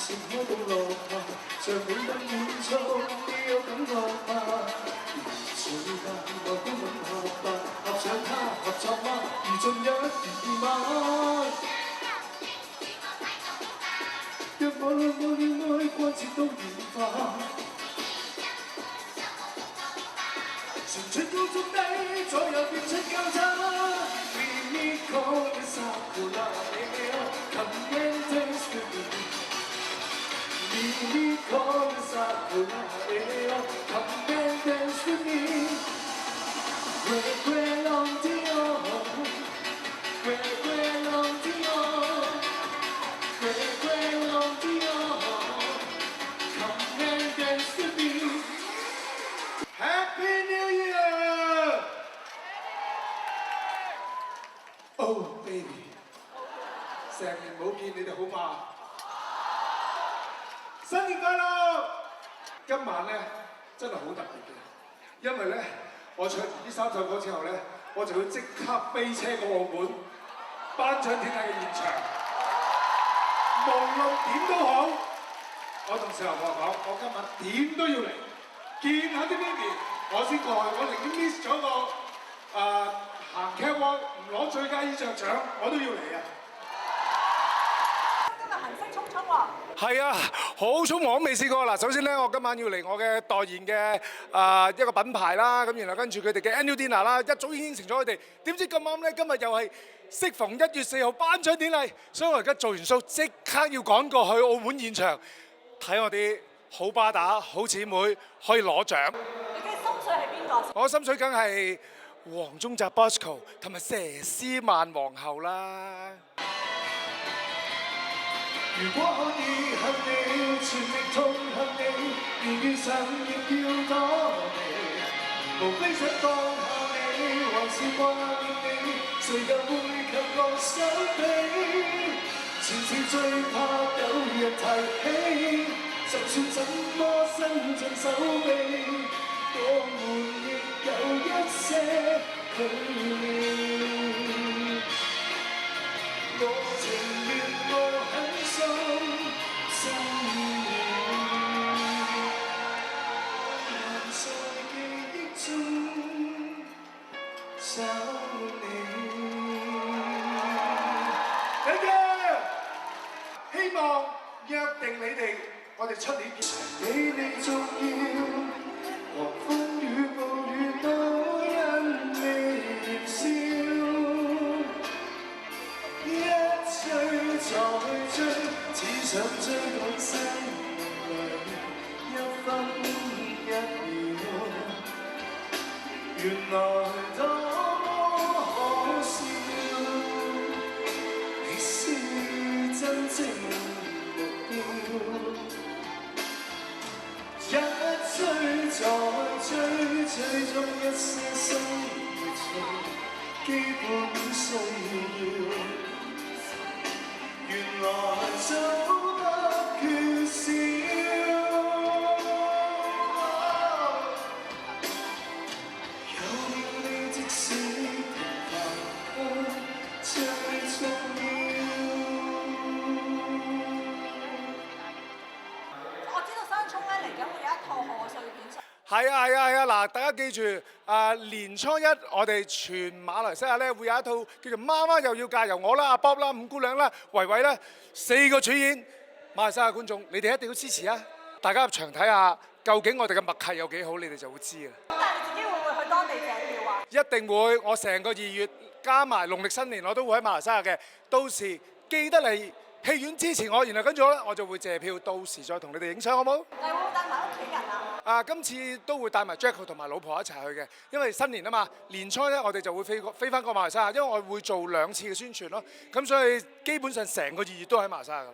笑開到落下，像滿燈滿窗，你有感覺嗎？隨間來歡吻合吧，合上它，合作嗎？如盡一如嗎？若我戀愛關節都軟化，旋轉高速低，左右變出交叉。We call it Sakura, come and dance with me. We call it Sakura, come and dance with me. Where long Dion, where long Dion, where long Dion, come and dance with me. Happy New Year! Oh baby， 成年冇見你哋好嘛？新年快樂！今晚咧真係好特別嘅，因為咧我唱完呢3首歌之後咧，我就要即刻飛車過澳門頒獎典禮嘅現場。無論點都好，我同小牛哥講，我今晚點都要嚟見下啲 baby， 我先過去。我寧願 miss 咗個行 catwalk 唔攞最佳衣着獎，我都要嚟啊！今日行色匆匆喎。係啊，好匆忙，未試過嗱。首先咧，我今晚要嚟我嘅代言嘅一個品牌啦，咁然後跟住佢哋嘅 annual dinner 啦，一早已經應承咗佢哋。點知咁啱咧，今日又係適逢1月4號頒獎典禮，所以我而家做完數即刻要趕過去澳門現場睇我啲好巴打、好姊妹可以攞獎。你嘅心水係邊個？我心水梗係黃宗澤 Bosco 同埋佘詩曼皇后啦。如果可以向你全力痛向你，連遇上亦要躲避，無非想放下你，還是掛念你，誰又會及我手臂？前事最怕有人提起，就算怎麼伸盡手臂，我們亦有一些距離。我情願我很心你，還在記憶中找你。Thank you， 希望約定你哋，我哋出年見。比你重要，狂風與暴雨都因你燃燒。追再追，只想追趕星亮一分一秒，原來多麼可笑。你是真正目標，一追再追，追蹤一些生活中基本需要。原來走得缺少，有了你即使平凡，最重要。我知道山聰咧嚟緊會有一套賀歲片。係啊！嗱，大家記住，年初一我哋全馬來西亞咧會有一套叫做《媽媽又要嫁》，由我啦、阿 Bob 啦、五姑娘啦、維維啦4個主演。馬來西亞觀眾，你哋一定要支持啊！大家入場睇下，究竟我哋嘅默契有幾好，你哋就會知啦。但係你自己會唔會去當地借票啊？一定會，我成個2月加埋農曆新年我都會喺馬來西亞嘅，到時記得嚟戲院支持我，然後跟住咧我就會借票，到時再同你哋影相，好冇？你會唔會帶埋屋企人啊？今次都會帶埋 Jacko 同埋老婆一齊去嘅，因為新年啊嘛，年初一我哋就會飛翻過馬來西亞，因為我會做2次嘅宣傳咯，咁所以基本上成個2月都喺馬來西亞㗎。